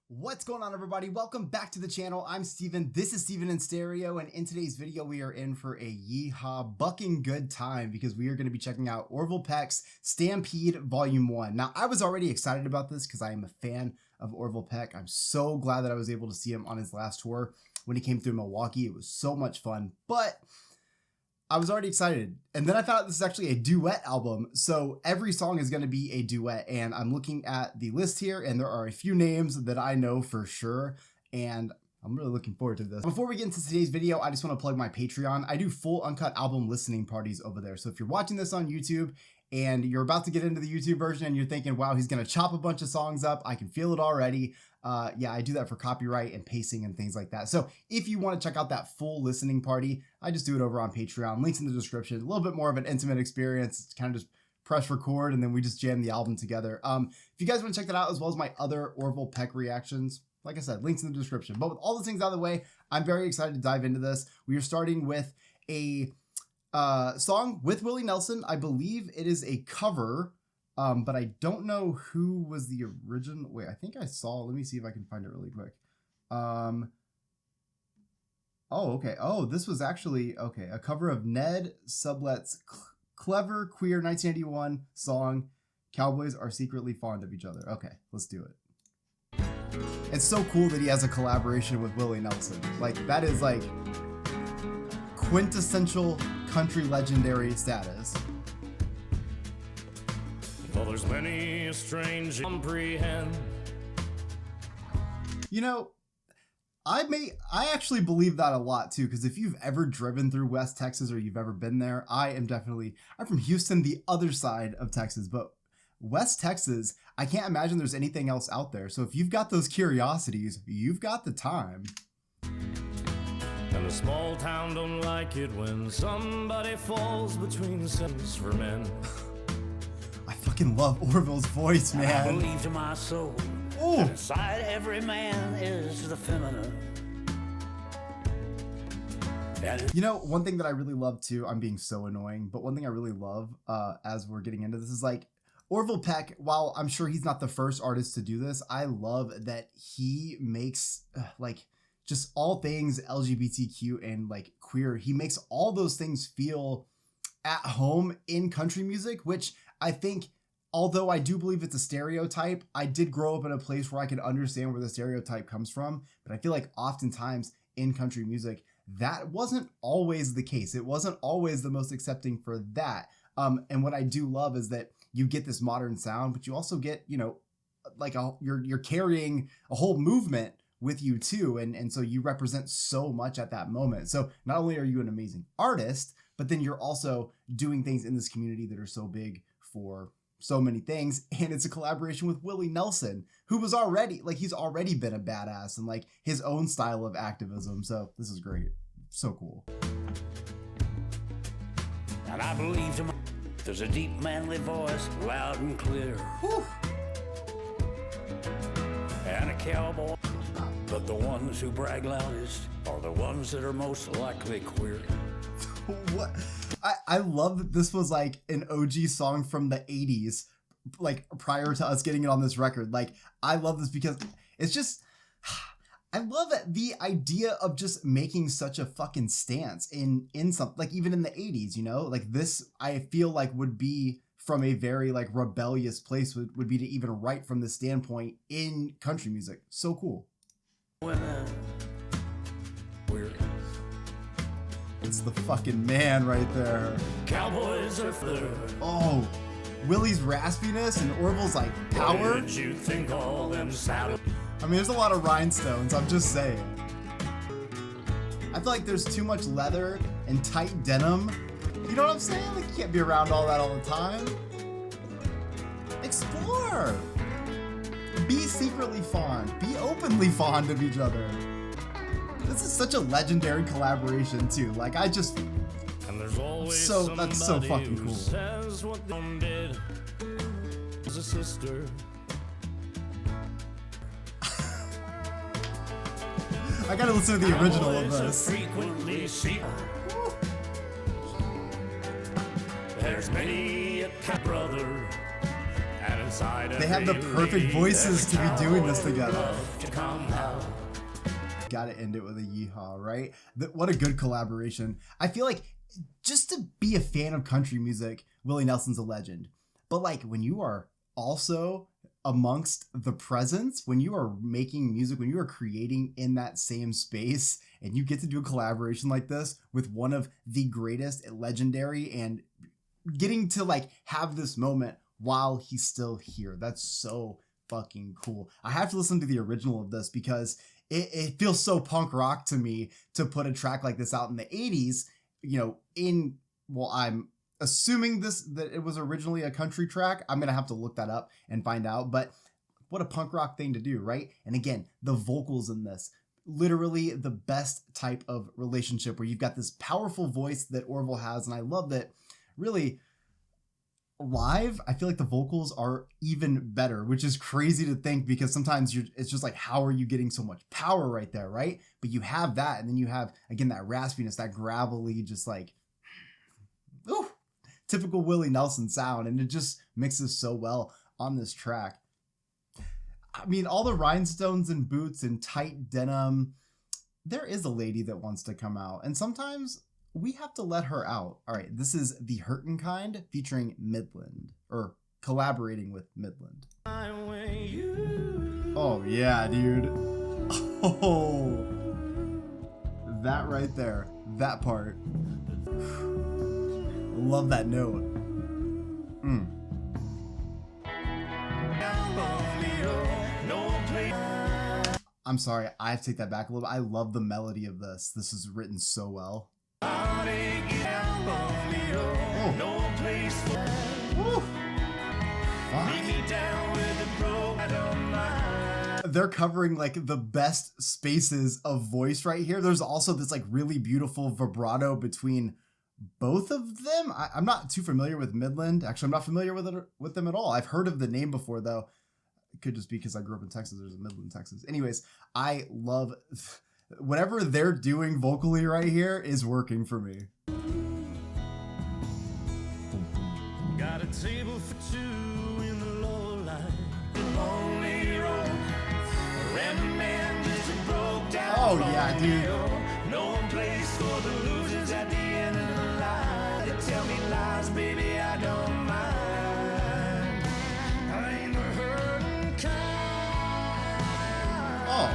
What's going on, everybody? Welcome back to the channel. I'm Steven. This is Steven in Stereo, and in today's video we are in for a yeehaw bucking good time because we are going to be checking out Orville Peck's Stampede Volume 1. Now, I was already excited about this because I am a fan of Orville Peck. I'm so glad that I was able to see him on his last tour when he came through Milwaukee. It was so much fun, but I was already excited. And then I found out this is actually a duet album. So every song is going to be a duet. And I'm looking at the list here, and there are a few names that I know for sure. And I'm really looking forward to this. Before we get into today's video, I just want to plug my Patreon. I do full uncut album listening parties over there. So if you're watching this on YouTube and you're about to get into the YouTube version and you're thinking, wow, he's going to chop a bunch of songs up, I can feel it already. Yeah, I do that for copyright and pacing and things like that. So if you want to check out that full listening party, I just do it over on Patreon. Links in the description. A little bit more of an intimate experience. It's kind of just press record and then we just jam the album together. If you guys want to check that out, as well as my other Orville Peck reactions, like I said, links in the description. But with all those things out of the way, I'm very excited to dive into this. We are starting with a song with Willie Nelson. I believe it is a cover. But I don't know who was the original. Wait, I think I saw. Let me see if I can find it really quick. Oh, okay. Oh, this was actually, okay, a cover of Ned Sublet's clever queer 1981 song, Cowboys Are Secretly Fond of Each Other. Okay, let's do it. It's so cool that he has a collaboration with Willie Nelson. Like, that is like quintessential country legendary status. Well, there's many a strange comprehend. You know, I actually believe that a lot too, because if you've ever driven through West Texas or you've ever been there, I'm from Houston, the other side of Texas, but West Texas, I can't imagine there's anything else out there. So if you've got those curiosities, you've got the time. And a small town don't like it when somebody falls between sins for men. I fucking love Orville's voice, man. I believe to my soul that inside every man is the feminine. You know, one thing that I really love too, I'm being so annoying, but one thing I really love as we're getting into this is like Orville Peck, while I'm sure he's not the first artist to do this, I love that he makes like just all things LGBTQ and like queer. He makes all those things feel at home in country music, which I think, although I do believe it's a stereotype, I did grow up in a place where I could understand where the stereotype comes from. But I feel like oftentimes in country music, that wasn't always the case. It wasn't always the most accepting for that. And what I do love is that you get this modern sound, but you also get, you know, like you're carrying a whole movement with you too. And so you represent so much at that moment. So not only are you an amazing artist, but then you're also doing things in this community that are so big for so many things. And it's a collaboration with Willie Nelson, who was already, like, he's already been a badass and like his own style of activism. So this is great. So cool. And I believe there's a deep manly voice, loud and clear. Whew. And a cowboy. But the ones who brag loudest are the ones that are most likely queer. What? I love that this was like an OG song from the 80s, like prior to us getting it on this record. Like, I love this because it's just, I love the idea of just making such a fucking stance in something, like even in the 80s, you know, like this, I feel like would be from a very like rebellious place would be to even write from the standpoint in country music. So cool. It's the fucking man right there. Cowboys are there. Oh, Willie's raspiness and Orville's like power. What did you think all them saddle? I mean, there's a lot of rhinestones, I'm just saying. I feel like there's too much leather and tight denim. You know what I'm saying? Like, you can't be around all that all the time. Explore. Be secretly fond. Be openly fond of each other. This is such a legendary collaboration too. Like, I just, And there's always that's so fucking cool. Says what they did was a sister. I gotta listen to the original of this. Frequently see. There's many a cat brother, and They have the perfect voices to be doing this together. Gotta end it with a yeehaw, right? What a good collaboration. I feel like just to be a fan of country music, Willie Nelson's a legend. But like when you are also amongst the presence, when you are making music, when you are creating in that same space, and you get to do a collaboration like this with one of the greatest, legendary, and getting to like have this moment while he's still here. That's so fucking cool. I have to listen to the original of this because it feels so punk rock to me to put a track like this out in the 80s, you know, well, I'm assuming that it was originally a country track. I'm going to have to look that up and find out, but what a punk rock thing to do, right? And again, the vocals in this, literally the best type of relationship where you've got this powerful voice that Orville has. And I love that really live, I feel like the vocals are even better, which is crazy to think because sometimes it's just like, how are you getting so much power right there, right? But you have that, and then you have, again, that raspiness, that gravelly, just like, ooh, typical Willie Nelson sound, and it just mixes so well on this track. I mean, all the rhinestones and boots and tight denim, there is a lady that wants to come out, and sometimes we have to let her out. All right, this is The Hurtin' Kind featuring Midland, or collaborating with Midland. Oh yeah, dude. Oh, that right there, that part. Love that note. I'm sorry, I have to take that back a little bit. I love the melody of this. This is written so well. Oh. They're covering like the best spaces of voice right here. There's also this like really beautiful vibrato between both of them. I'm not too familiar with Midland. Actually, I'm not familiar with them at all. I've heard of the name before though. It could just be because I grew up in Texas. There's a Midland, Texas. Anyways, I love whatever they're doing vocally right here is working for me. Got a table for two in the low light. Lonely road. A random man just broke down. Oh yeah, dude. No place for the losers at the end of the line. They tell me lies, baby, I don't mind. I ain't the hurting kind. Oh.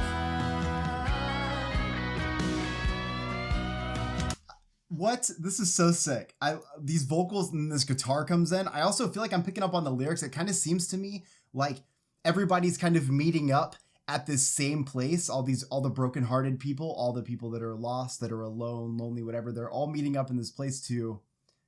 What? This is so sick. These vocals and this guitar comes in. I also feel like I'm picking up on the lyrics. It kind of seems to me like everybody's kind of meeting up at this same place. All the brokenhearted people, all the people that are lost, that are alone, lonely, whatever. They're all meeting up in this place to,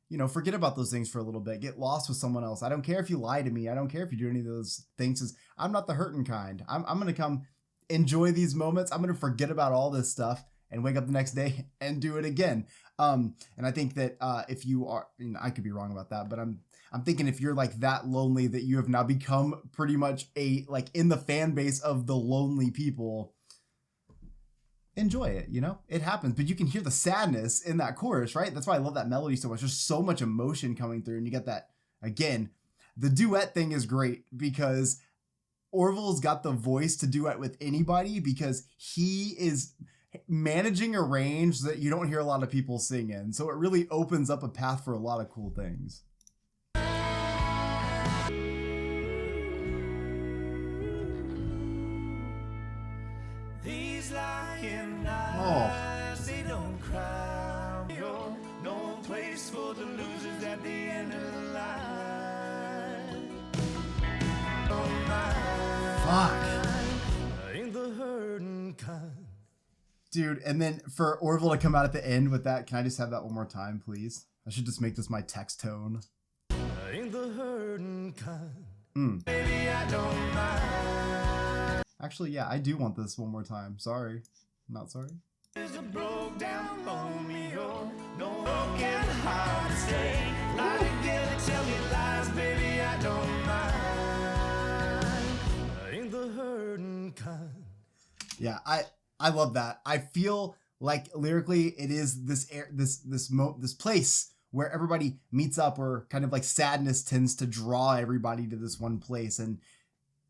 you know, forget about those things for a little bit. Get lost with someone else. I don't care if you lie to me. I don't care if you do any of those things. I'm not the hurting kind. I'm going to come enjoy these moments. I'm going to forget about all this stuff and wake up the next day and do it again. And I think that if you are, I could be wrong about that, but I'm thinking if you're like that lonely that you have now become pretty much like in the fan base of the lonely people, enjoy it, you know? It happens, but you can hear the sadness in that chorus, right? That's why I love that melody so much. There's so much emotion coming through, and you get that, again, the duet thing is great because Orville's got the voice to duet with anybody because he is managing a range that you don't hear a lot of people sing in. So it really opens up a path for a lot of cool things. These lying eyes, they don't cry. No place for the losers at the end of the line. Fuck. Ain't the hurting kind. Dude, and then for Orville to come out at the end with that, can I just have that one more time, please? I should just make this my text tone. Ain't the hurting kind. Baby, I don't mind. Actually, yeah, I do want this one more time. Sorry. Not sorry. Is a broke down Romeo, no broken heart to stay. Lie together, tell me lies, baby, I don't mind. Ain't the hurting kind. Yeah, I love that. I feel like lyrically it is this place where everybody meets up, where kind of like sadness tends to draw everybody to this one place. And,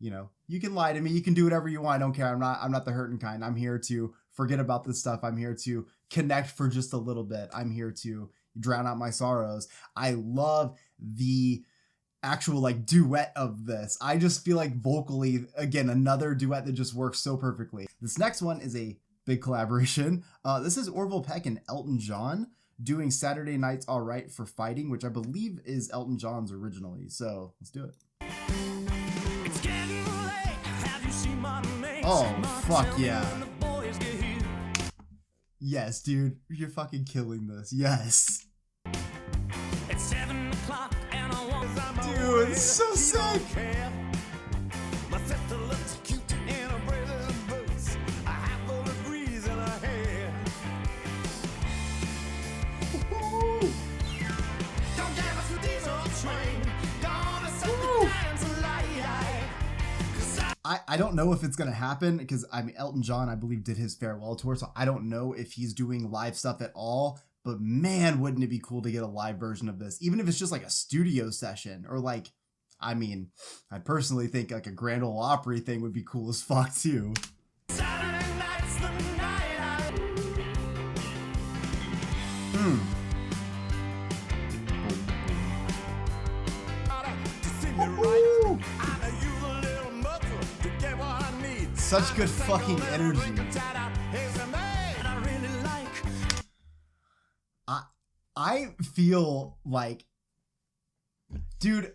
you know, you can lie to me, you can do whatever you want. I don't care. I'm not the hurting kind. I'm here to forget about this stuff. I'm here to connect for just a little bit. I'm here to drown out my sorrows. I love the actual like duet of this. I just feel like vocally, again, another duet that just works so perfectly. This next one is a big collaboration. This is Orville Peck and Elton John doing Saturday Night's All Right for Fighting, which I believe is Elton John's originally. So let's do it. It's getting late. Have you seen my name? Oh, My fuck tail yeah. when the boys get here. Yes, dude, you're fucking killing this. Yes. It's 7 o'clock and I want Dude, it's so sick. My sister looks cute in her brother's boots. A hat full of grease in her hair. Don't give us a diesel train. Gonna set the dance alight. 'Cause I don't know if it's gonna happen because I mean Elton John, I believe, did his farewell tour, so I don't know if he's doing live stuff at all. But man, wouldn't it be cool to get a live version of this, even if it's just like a studio session, or like, I mean, I personally think like a Grand Ole Opry thing would be cool as fuck too. Saturday night's the night I to see me right. I know you the little mother to get what I need. Such good fucking energy. Here's a man I really like. I feel like, dude,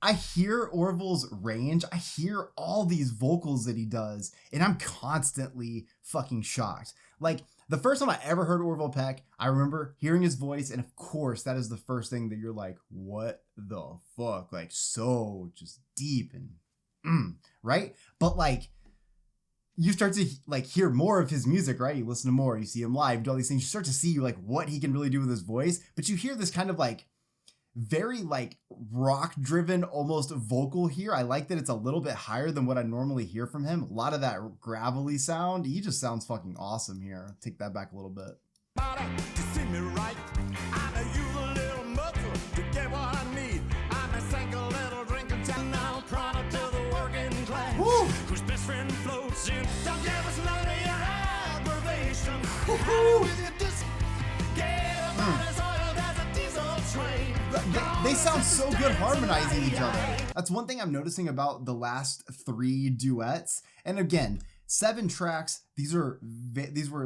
I hear Orville's range. I hear all these vocals that he does, and I'm constantly fucking shocked. Like, the first time I ever heard Orville Peck, I remember hearing his voice, and of course, that is the first thing that you're like, what the fuck? Like, so just deep and, right? But like, you start to like hear more of his music, right? You listen to more, you see him live, do all these things. You start to see like what he can really do with his voice, but you hear this kind of like very like rock driven almost vocal here. I like that it's a little bit higher than what I normally hear from him. A lot of that gravelly sound. He just sounds fucking awesome here. Take that back a little bit. To see me right. I know you the little mother to get what I need. I'm a single little drinking town now, product of the working class. Woo! Whose best friend floats in. Don't give us none of your aggravation. With your disc. Get about as oiled as a diesel train. They sound so good harmonizing each other. That's one thing I'm noticing about the last 3 duets. And again, 7 tracks, these were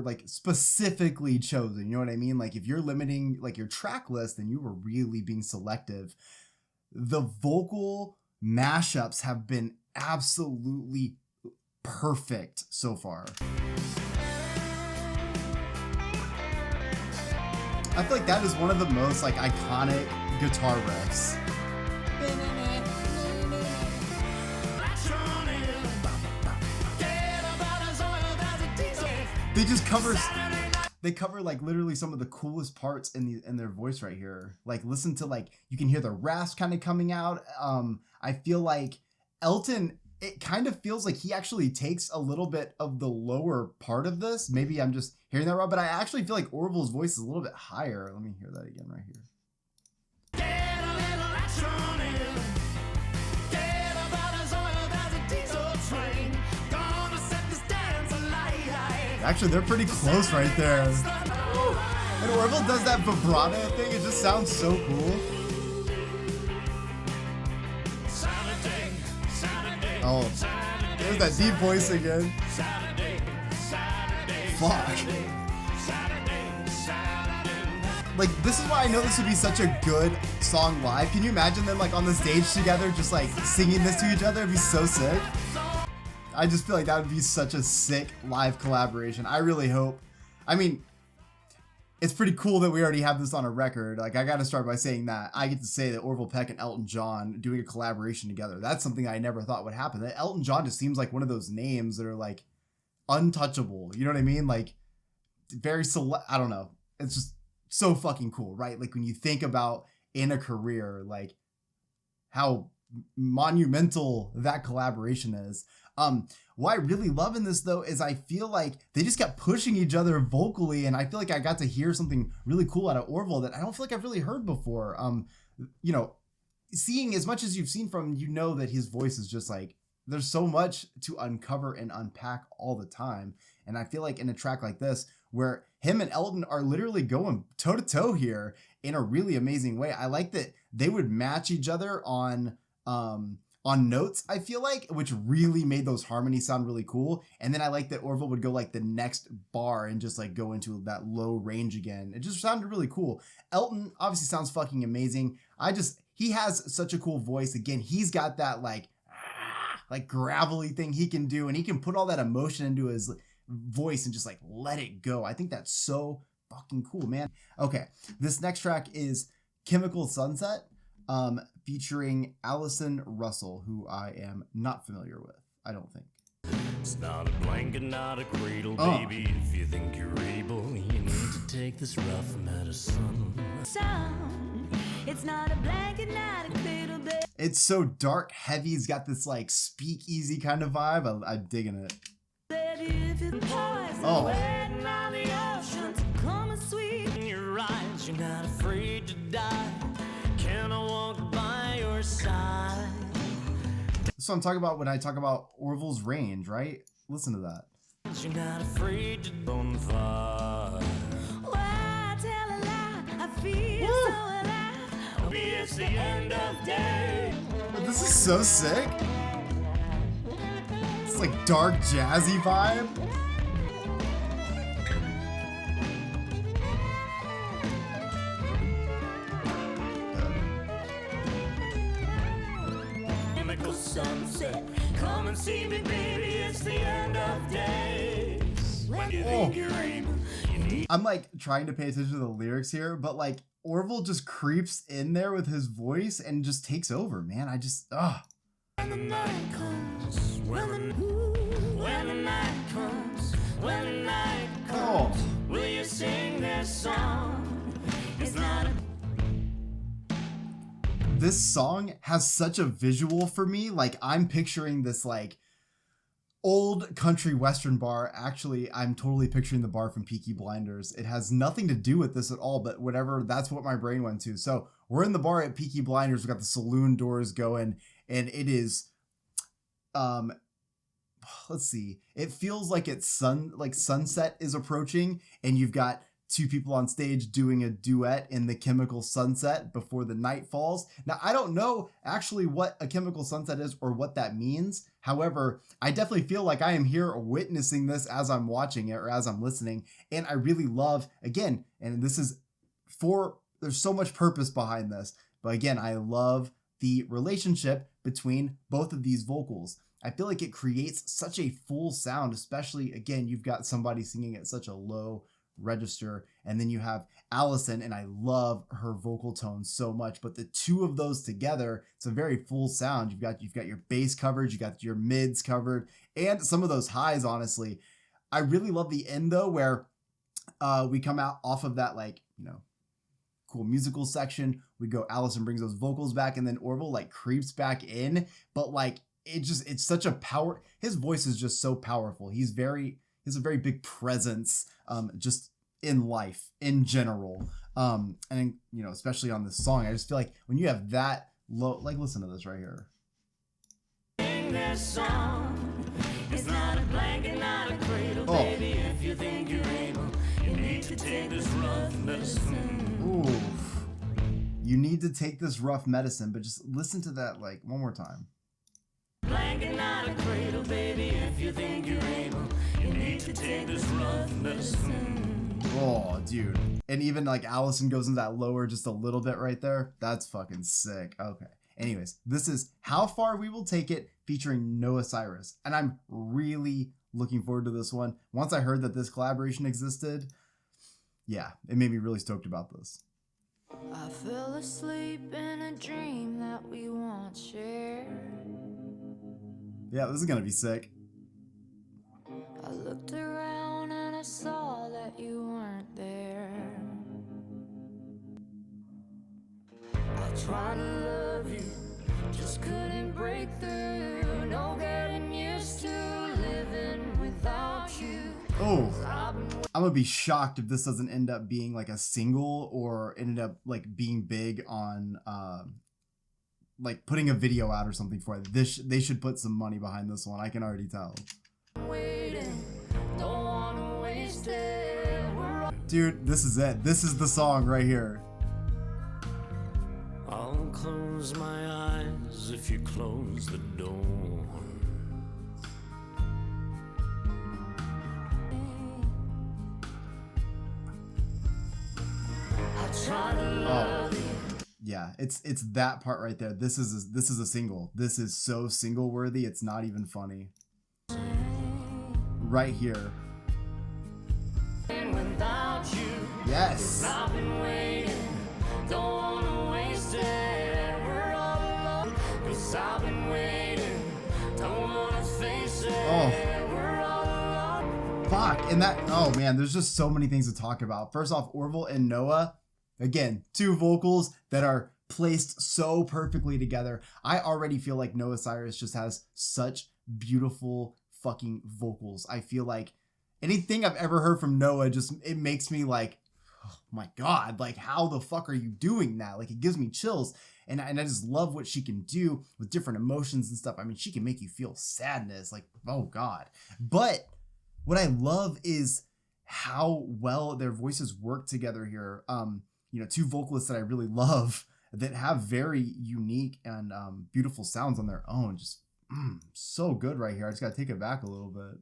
like specifically chosen. You know what I mean? Like if you're limiting like your track list, then you were really being selective. The vocal mashups have been absolutely perfect so far. I feel like that is one of the most like iconic guitar riffs. They cover like literally some of the coolest parts in their voice right here. Like listen to like you can hear the rasp kind of coming out. I feel like Elton, it kind of feels like he actually takes a little bit of the lower part of this. Maybe I'm just hearing that wrong, but I actually feel like Orville's voice is a little bit higher. Let me hear that again right here. Get a little action in. Get about as oiled as a diesel train. Gonna set this dance alight. Actually, they're pretty close right there. And Orville does that vibrato thing. It just sounds so cool. Saturday, Saturday, Oh, there's that deep voice again. Saturday, Saturday, Fuck. Saturday, Saturday. Like, this is why I know this would be such a good song live. Can you imagine them like on the stage together, just like singing this to each other? It'd be so sick. I just feel like that would be such a sick live collaboration. I really hope. I mean, it's pretty cool that we already have this on a record. Like, I got to start by saying that I get to say that Orville Peck and Elton John doing a collaboration together. That's something I never thought would happen. That Elton John just seems like one of those names that are like untouchable. You know what I mean? Like very I don't know. It's just so fucking cool, right? Like when you think about in a career, like how monumental that collaboration is. What I really love in this though is I feel like they just kept pushing each other vocally, and I feel like I got to hear something really cool out of Orville that I don't feel like I've really heard before. You know, seeing as much as you've seen from him, you know that his voice is just like, there's so much to uncover and unpack all the time. And I feel like in a track like this, where him and Elton are literally going toe to toe here in a really amazing way. I like that they would match each other on notes, I feel like, which really made those harmonies sound really cool. And then I like that Orville would go like the next bar and just like go into that low range again. It just sounded really cool. Elton obviously sounds fucking amazing. He has such a cool voice. Again, he's got that like gravelly thing he can do, and he can put all that emotion into his voice and just like let it go. I think that's so fucking cool, man. Okay, this next track is Chemical Sunset, featuring Allison Russell, who I am not familiar with, I don't think. It's not a blanket, not a cradle, baby. If you think you're able, you need to take this rough medicine. It's not a blanket, not a cradle, baby. It's so dark, heavy. It's got this like speakeasy kind of vibe. I'm digging it. Oh. Your eyes, you're not afraid to die. Can I walk by your side? So I'm talking about when I talk about Orville's range, right? Listen to that. You're not afraid to on fire. Why tell a lie? I feel so alive. It's the end of day. This is so sick. It's like dark jazzy vibe. Chemical sunset. Come and see me, baby. It's the end of days. When you think you're able, you need. I'm like trying to pay attention to the lyrics here, but like Orville just creeps in there with his voice and just takes over, man. When the night comes, when the night comes, when the night comes, will you sing this song? It's not a. This song has such a visual for me. Like I'm picturing this like old country western bar. Actually, I'm totally picturing the bar from Peaky Blinders. It has nothing to do with this at all, but whatever, that's what my brain went to. So we're in the bar at Peaky Blinders. We've got the saloon doors going, and it is, let's see. It feels like it's sunset is approaching, and you've got two people on stage doing a duet in the chemical sunset before the night falls. Now, I don't know actually what a chemical sunset is or what that means. However, I definitely feel like I am here witnessing this as I'm watching it or as I'm listening. And I really love, again, and this is there's so much purpose behind this. But again, I love the relationship between both of these vocals. I feel like it creates such a full sound, especially, again, you've got somebody singing at such a low register, and then you have Allison, and I love her vocal tone so much, but the two of those together, it's a very full sound. You've got your bass coverage, you got your mids covered, and some of those highs. Honestly, I really love the end though, where we come out off of that, like, you know, cool musical section, we go, Allison brings those vocals back, and then Orville like creeps back in, but like it's such a power, his voice is just so powerful. He has a very big presence, just in life in general. And you know, especially on this song, I just feel like when you have that low, like listen to this right here. Sing this song. It's not a blanket, not a cradle, baby. If you think you're able, you need to take this rough medicine. Ooh. You need to take this rough medicine, but just listen to that like one more time. Blanket, not a cradle, baby. If you think you're able, you need to take this rough medicine. Oh, dude. And even like Allison goes into that lower just a little bit right there. That's fucking sick. Okay. Anyways, this is How Far We Will Take It featuring Noah Cyrus. And I'm really looking forward to this one. Once I heard that this collaboration existed, yeah, it made me really stoked about this. I fell asleep in a dream that we once shared. Yeah, this is gonna be sick. I looked around and I saw that you weren't there. I tried to love you, just couldn't break through. No getting used to Oh, I'm gonna be shocked if this doesn't end up being like a single or ended up like being big on like putting a video out or something for it. They should put some money behind this one. I can already tell. Dude, this is it. This is the song right here. I'll close my eyes if you close the door. Oh, yeah, it's that part right there. This is a single. This is so single worthy. It's not even funny. Right here. Yes. Oh. Fuck. And that, oh man, there's just so many things to talk about. First off, Orville and Noah, again, two vocals that are placed so perfectly together. I already feel like Noah Cyrus just has such beautiful fucking vocals. I feel like anything I've ever heard from Noah, just, it makes me like, oh my God, like how the fuck are you doing that? Like it gives me chills. And I just love what she can do with different emotions and stuff. I mean, she can make you feel sadness, like, oh God. But what I love is how well their voices work together here. You know, two vocalists that I really love that have very unique and beautiful sounds on their own. Just so good right here. I just gotta take it back a little bit.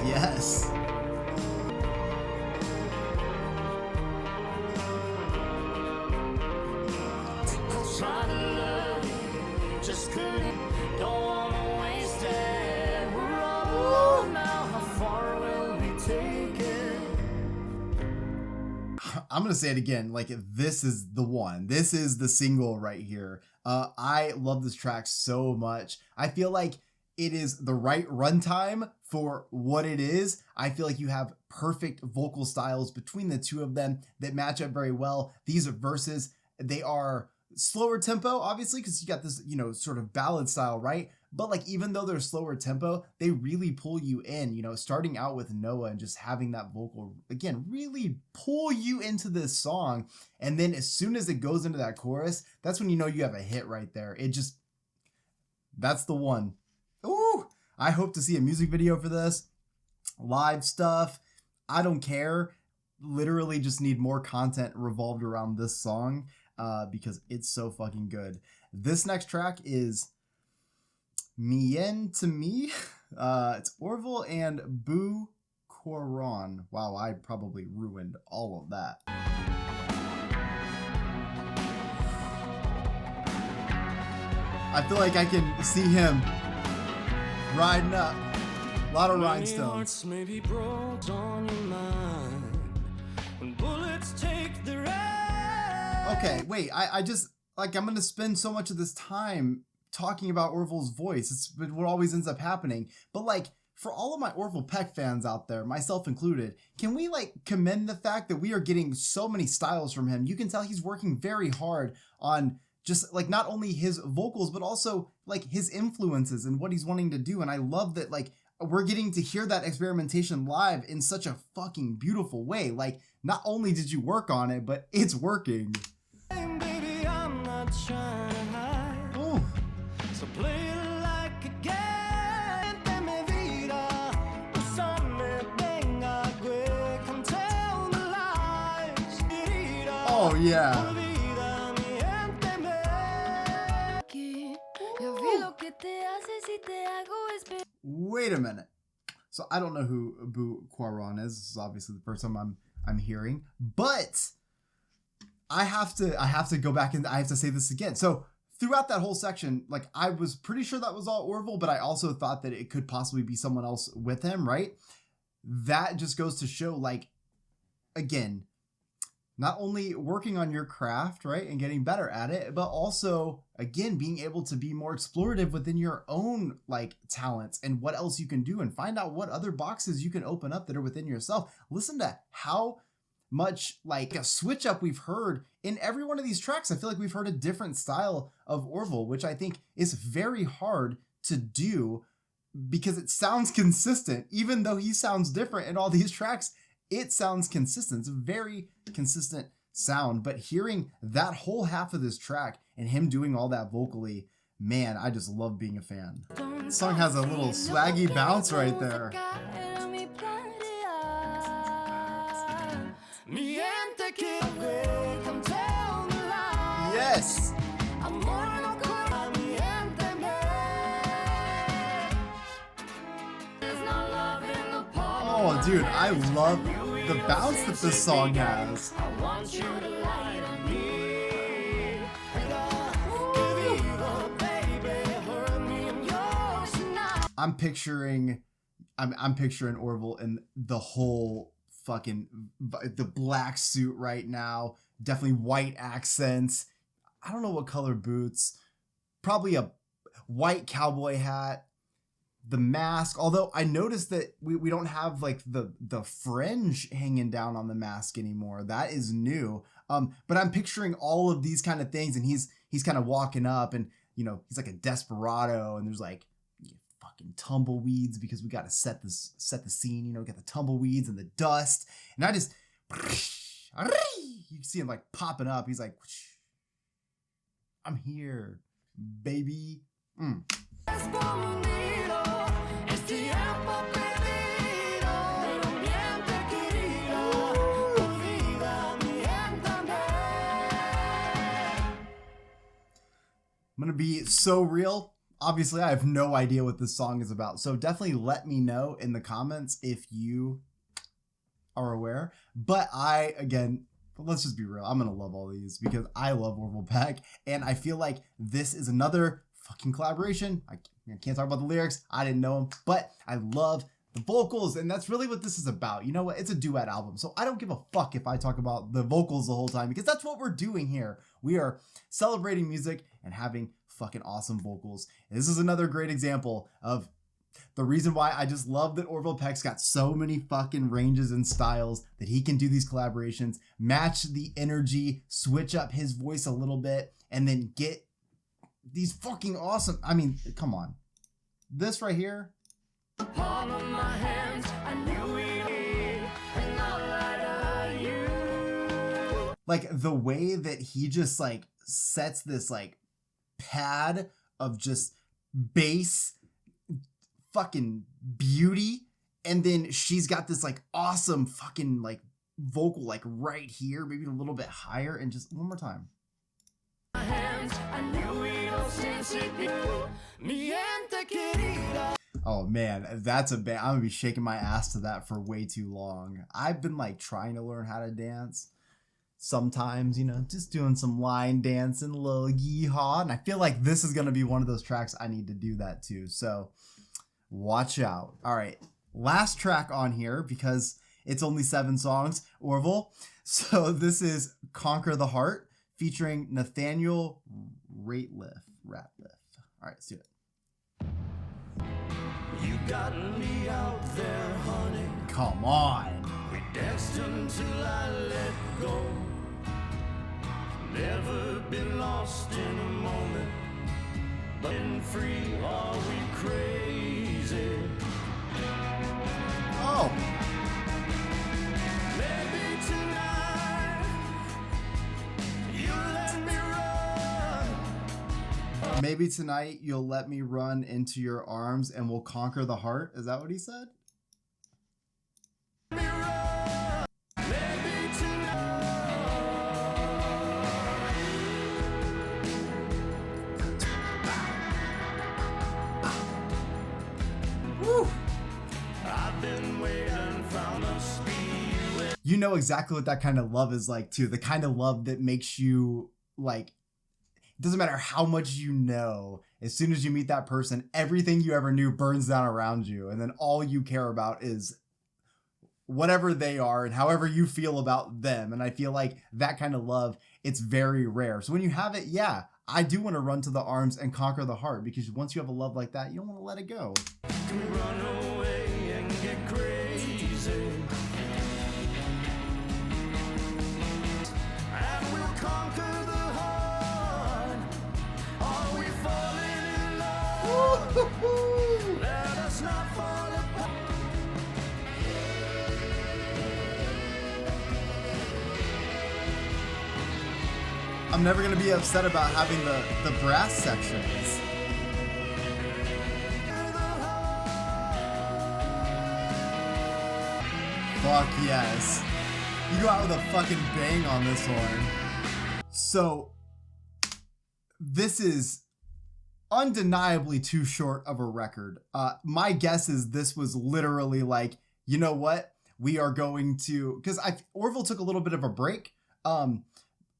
Yes. I'm gonna say it again, like this is the one. This is the single right here. I love this track so much. I feel like it is the right runtime for what it is. I feel like you have perfect vocal styles between the two of them that match up very well. These verses, they are slower tempo, obviously, because you got this, you know, sort of ballad style, right? But like, even though they're slower tempo, they really pull you in, you know, starting out with Noah and just having that vocal, again, really pull you into this song. And then as soon as it goes into that chorus, that's when you know you have a hit right there. It just, that's the one. Ooh, I hope to see a music video for this. Live stuff. I don't care. Literally just need more content revolved around this song because it's so fucking good. This next track is Mien to Me. It's Orville and Boo Cuarón. Wow, I probably ruined all of that. I feel like I can see him riding up. A lot of rhinestones. Okay, wait, I just, like, I'm gonna spend so much of this time talking about Orville's voice. It's what always ends up happening. But like, for all of my Orville Peck fans out there, myself included, can we like commend the fact that we are getting so many styles from him? You can tell he's working very hard on just like not only his vocals, but also like his influences and what he's wanting to do. And I love that like we're getting to hear that experimentation live in such a fucking beautiful way. Like, not only did you work on it, but it's working. Baby, I'm not trying to hide. Ooh. So play it like a game. Deme vida, usame, venga, güey, come tell me lies. Oh yeah. Olvida, miénteme. Yo vi lo que te hace si te hago esperar. Wait a minute. So I don't know who Boo Cuarón is. This is obviously the first time I'm hearing, but I have to go back and I have to say this again. So throughout that whole section, like I was pretty sure that was all Orville, but I also thought that it could possibly be someone else with him, right? That just goes to show, like, again, not only working on your craft, right, and getting better at it, but also, again, being able to be more explorative within your own, like, talents and what else you can do and find out what other boxes you can open up that are within yourself. Listen to how much like a switch up we've heard in every one of these tracks. I feel like we've heard a different style of Orville, which I think is very hard to do because it sounds consistent. Even though he sounds different in all these tracks, it sounds consistent. It's a very consistent sound, but hearing that whole half of this track and him doing all that vocally, man, I just love being a fan. This song has a little swaggy bounce right there. Yes! Oh, dude, I love the bounce that this song has. I'm picturing Orville in the whole fucking the black suit right now. Definitely white accents. I don't know what color boots. Probably a white cowboy hat. The mask. Although I noticed that we don't have like the fringe hanging down on the mask anymore. That is new. But I'm picturing all of these kind of things, and he's kind of walking up, and you know he's like a desperado, and there's like fucking tumbleweeds because we got to set the scene. You know, get the tumbleweeds and the dust, and I just you see him like popping up. He's like, I'm here, baby. I'm gonna be so real. Obviously, I have no idea what this song is about. So definitely let me know in the comments if you are aware. But let's just be real. I'm gonna love all these because I love Orville Peck. And I feel like this is another fucking collaboration. I can't talk about the lyrics. I didn't know them, but I love the vocals. And that's really what this is about. You know what? It's a duet album. So I don't give a fuck if I talk about the vocals the whole time because that's what we're doing here. We are celebrating music and having fucking awesome vocals. And this is another great example of the reason why I just love that Orville Peck's got so many fucking ranges and styles that he can do these collaborations, match the energy, switch up his voice a little bit, and then get these fucking awesome. I mean, come on. This right here. Palm of my hands, I knew it, and not right are you. Like the way that he just like sets this like pad of just bass fucking beauty, and then she's got this like awesome fucking like vocal like right here, maybe a little bit higher, and just one more time. Oh man, that's a band. I'm gonna be shaking my ass to that for way too long. I've been like trying to learn how to dance. Sometimes, you know, just doing some line dancing, a little yeehaw. And I feel like this is gonna be one of those tracks I need to do that too. So watch out. All right, last track on here because it's only 7 songs, Orville. So this is Conquer the Heart featuring Nathaniel Rateliff. All right, let's do it. You got me out there, honey. Come on. We danced until I let go. Never been lost in a moment, but in free, are we crazy? Oh. Maybe tonight you let me run. Maybe tonight you'll let me run into your arms and we'll conquer the heart. Is that what he said? You know exactly what that kind of love is like too. The kind of love that makes you like, it doesn't matter how much you know, as soon as you meet that person, everything you ever knew burns down around you. And then all you care about is whatever they are and however you feel about them. And I feel like that kind of love, it's very rare. So when you have it, yeah, I do want to run to the arms and conquer the heart, because once you have a love like that, you don't want to let it go. Run away and get crazy. I'm never gonna be upset about having the brass sections. Fuck yes. You go out with a fucking bang on this one. So, this is undeniably too short of a record. My guess is this was literally like, you know what? We are going to, because Orville took a little bit of a break.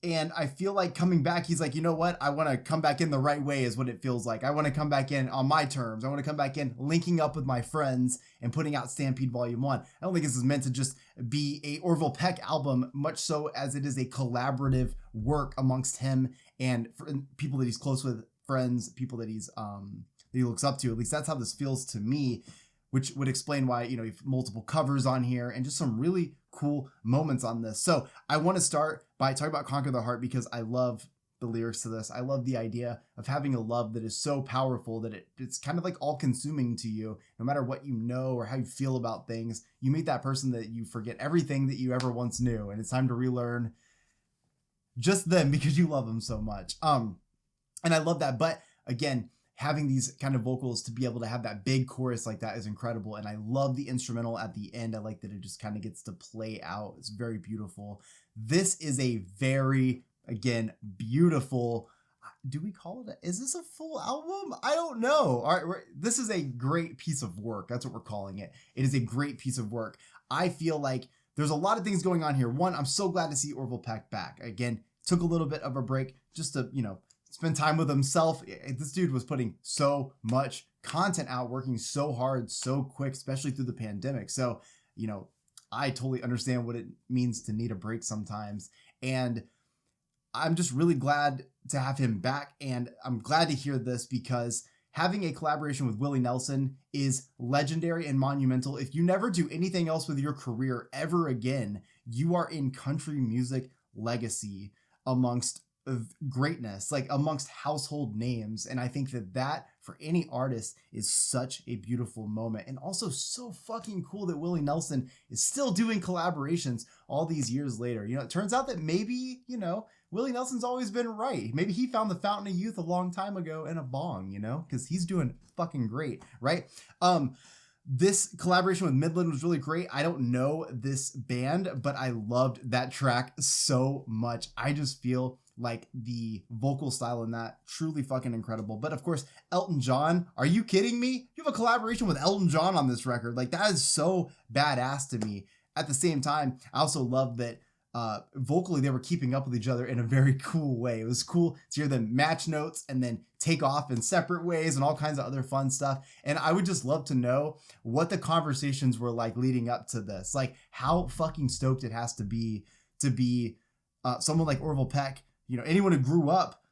And I feel like coming back, he's like, you know what? I want to come back in the right way is what it feels like. I want to come back in on my terms. I want to come back in linking up with my friends and putting out Stampede Volume 1. I don't think this is meant to just be a Orville Peck album, much so as it is a collaborative work amongst him and people that he's close with, friends, people that that he looks up to. At least that's how this feels to me, which would explain why, you have multiple covers on here and just some really cool moments on this. So I want to start by talking about Conquer the Heart because I love the lyrics to this. I love the idea of having a love that is so powerful that it's kind of like all consuming to you. No matter what you know or how you feel about things, you meet that person that you forget everything that you ever once knew. And it's time to relearn just them because you love them so much. And I love that. But again, having these kind of vocals to be able to have that big chorus like that is incredible. And I love the instrumental at the end. I like that it just kind of gets to play out. It's very beautiful. This is a very, again, beautiful, do we call it, is this a full album? I don't know. All right, this is a great piece of work. That's what we're calling it. It is a great piece of work. I feel like there's a lot of things going on here. One, I'm so glad to see Orville Peck back. Again, took a little bit of a break just to, spend time with himself. This dude was putting so much content out, working so hard, so quick, especially through the pandemic. So, I totally understand what it means to need a break sometimes. And I'm just really glad to have him back. And I'm glad to hear this because having a collaboration with Willie Nelson is legendary and monumental. If you never do anything else with your career ever again, you are in country music legacy amongst greatness, like amongst household names. And I think that for any artist is such a beautiful moment, and also so fucking cool that Willie Nelson is still doing collaborations all these years later. It turns out that maybe, Willie Nelson's always been right. Maybe he found the fountain of youth a long time ago in a bong, because he's doing fucking great, right? This collaboration with Midland was really great. I don't know this band, but I loved that track so much. I just feel like the vocal style in that truly fucking incredible. But of course, Elton John, are you kidding me? You have a collaboration with Elton John on this record. Like, that is so badass to me. At the same time, I also love that vocally they were keeping up with each other in a very cool way. It was cool to hear them match notes and then take off in separate ways and all kinds of other fun stuff. And I would just love to know what the conversations were like leading up to this. Like, how fucking stoked it has to be someone like Orville Peck, anyone who grew up,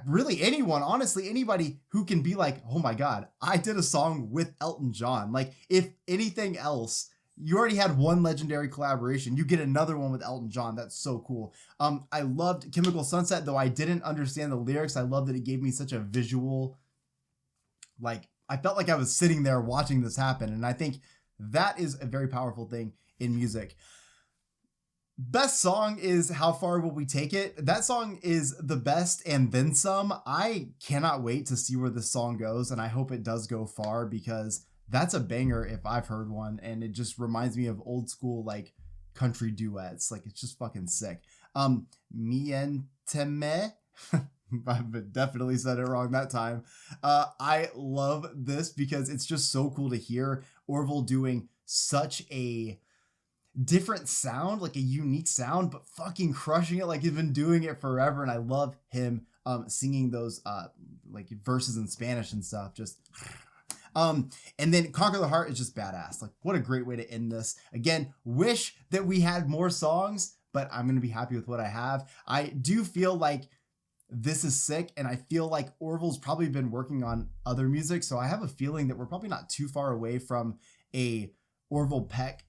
really anyone, honestly, anybody who can be like, oh my God, I did a song with Elton John. Like, if anything else, you already had one legendary collaboration. You get another one with Elton John. That's so cool. I loved Chemical Sunset, though I didn't understand the lyrics. I love that it gave me such a visual, like, I felt like I was sitting there watching this happen. And I think that is a very powerful thing in music. Best song is How Far Will We Take It? That song is the best and then some. I cannot wait to see where this song goes, and I hope it does go far because that's a banger if I've heard one, and it just reminds me of old school like country duets. Like, it's just fucking sick. Mienteme. I've definitely said it wrong that time. I love this because it's just so cool to hear Orville doing such a different sound, like a unique sound, but fucking crushing it like he's been doing it forever. And I love him singing those like verses in Spanish and stuff. Just and then Conquer the Heart is just badass. Like, what a great way to end this. Again, wish that we had more songs, but I'm gonna be happy with what I have. I do feel like this is sick, and I feel like Orville's probably been working on other music, so I have a feeling that we're probably not too far away from a Orville Peck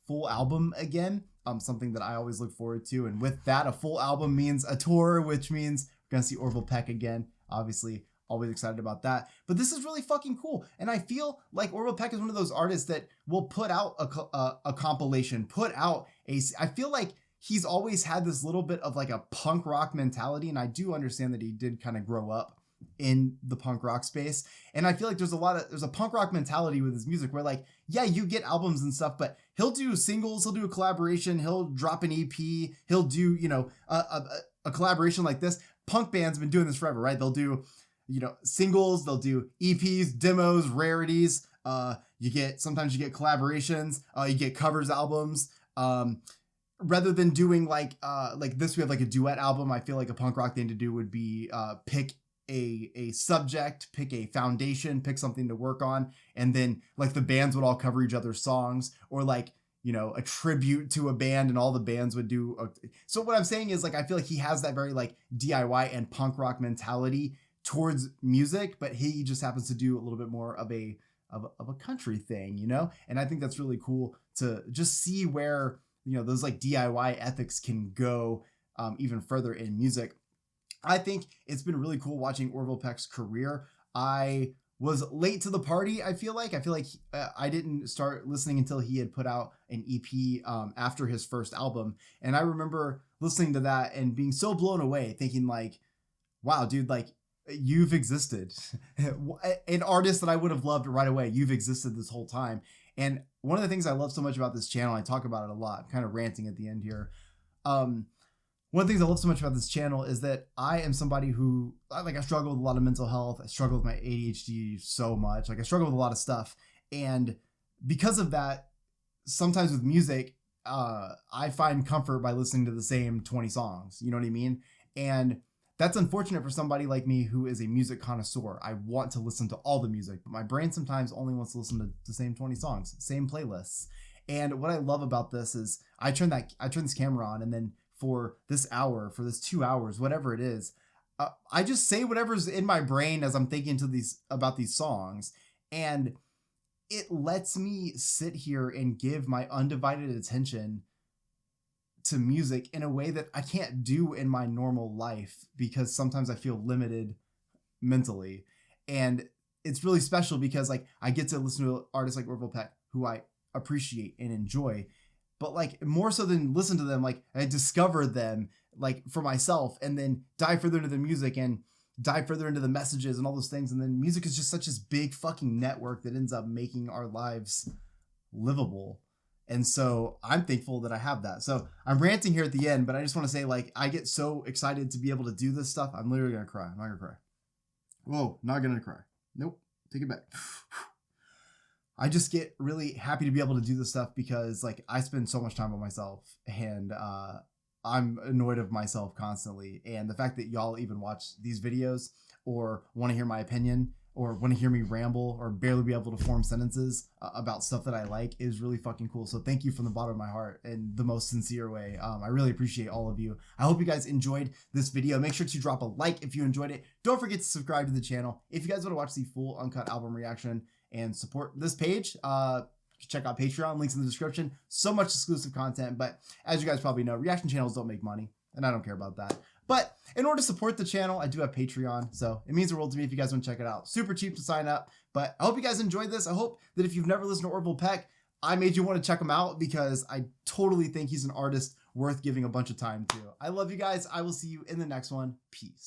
full album again. Something that I always look forward to. And with that, a full album means a tour, which means we're gonna see Orville Peck again. Obviously, always excited about that. But this is really fucking cool. And I feel like Orville Peck is one of those artists that will put out a compilation, I feel like he's always had this little bit of like a punk rock mentality. And I do understand that he did kind of grow up in the punk rock space. And I feel like there's a punk rock mentality with his music where like, yeah, you get albums and stuff, but he'll do singles, he'll do a collaboration, he'll drop an EP, he'll do, you know, a collaboration like this. Punk bands have been doing this forever, right? They'll do, you know, singles, they'll do EPs, demos, rarities. Sometimes you get collaborations, you get covers albums. Rather than doing like this, we have like a duet album. I feel like a punk rock thing to do would be pick a subject, pick a foundation, pick something to work on, and then like the bands would all cover each other's songs, or like, you know, a tribute to a band and all the bands would do. So what I'm saying is like, I feel like he has that very like DIY and punk rock mentality towards music, but he just happens to do a little bit more of a country thing, you know? And I think that's really cool to just see where, you know, those like DIY ethics can go even further in music. I think it's been really cool watching Orville Peck's career. I was late to the party. I feel like I didn't start listening until he had put out an EP after his first album. And I remember listening to that and being so blown away, thinking like, wow, dude, like you've existed. An artist that I would have loved right away. You've existed this whole time. And one of the things I love so much about this channel, I talk about it a lot, I'm kind of ranting at the end here. One of the things I love so much about this channel is that I am somebody who, like, I struggle with a lot of mental health. I struggle with my ADHD so much. Like, I struggle with a lot of stuff. And because of that, sometimes with music, I find comfort by listening to the same 20 songs. You know what I mean? And that's unfortunate for somebody like me who is a music connoisseur. I want to listen to all the music, but my brain sometimes only wants to listen to the same 20 songs, same playlists. And what I love about this is I turn this camera on, and then for this hour, for this 2 hours, whatever it is, I just say whatever's in my brain as I'm thinking about these songs. And it lets me sit here and give my undivided attention to music in a way that I can't do in my normal life, because sometimes I feel limited mentally. And it's really special because like I get to listen to artists like Orville Peck, who I appreciate and enjoy, but like more so than listen to them, like I discover them like for myself, and then dive further into the music and dive further into the messages and all those things. And then music is just such this big fucking network that ends up making our lives livable. And so I'm thankful that I have that. So I'm ranting here at the end, but I just want to say, like, I get so excited to be able to do this stuff. I'm literally going to cry. I'm not going to cry. Whoa, not going to cry. Nope. Take it back. I just get really happy to be able to do this stuff because like I spend so much time on myself, and I'm annoyed of myself constantly. And the fact that y'all even watch these videos or want to hear my opinion or want to hear me ramble or barely be able to form sentences about stuff that I like is really fucking cool. So thank you from the bottom of my heart in the most sincere way. I really appreciate all of you. I hope you guys enjoyed this video. Make sure to drop a like if you enjoyed it. Don't forget to subscribe to the channel. If you guys want to watch the full uncut album reaction and support this page, check out Patreon, links in the description. So much exclusive content, but as you guys probably know, reaction channels don't make money, and I don't care about that. But in order to support the channel, I do have Patreon, so it means the world to me if you guys want to check it out. Super cheap to sign up, but I hope you guys enjoyed this. I hope that if you've never listened to Orville Peck, I made you want to check him out, because I totally think he's an artist worth giving a bunch of time to. I love you guys. I will see you in the next one. Peace.